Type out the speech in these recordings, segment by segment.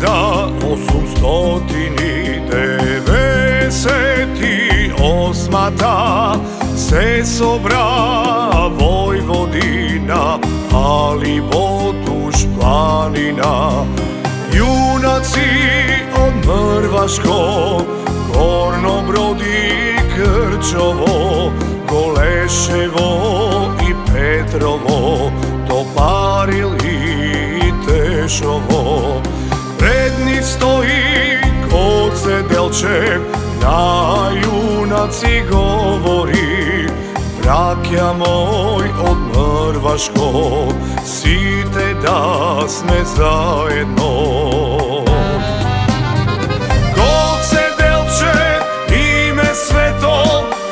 1898 se собра Војводина, ali Botuš planina. Јунаци од Мрвашко, Горно Броди, Крчово, Голешево и Петрово, Топарили и Тешово. Пред нив стои Гоце Делчев, на јунаци говори: браќа мој од Мрвашко, сите да сме заедно. Гоце Делчев, име свето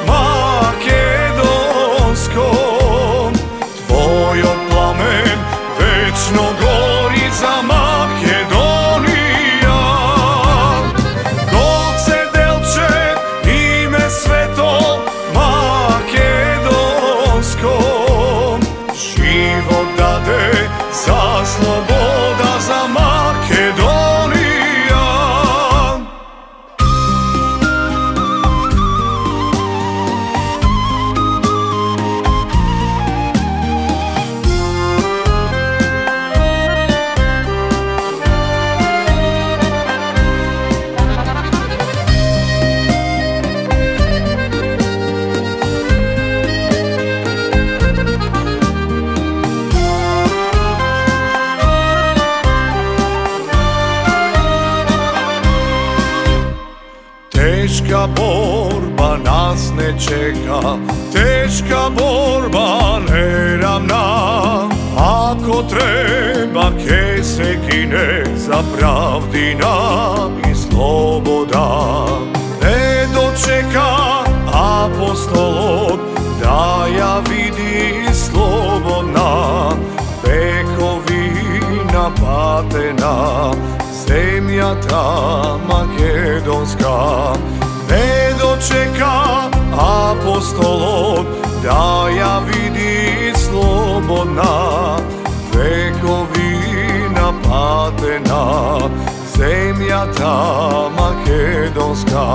македонско, твојот пламен вечно гори за Македонија. Гоце Делчев, име свето македонско, живот даде за слобода за Македонија. Тешка борба нас не чека, тешка борба неравна. Ако треба ке се гине за правдина и слобода. Не дочека апостолот да ја види слободна, векови напатена земјата македонска. Не дочека апостолот да ја види слободна, векови напатена земјата македонска.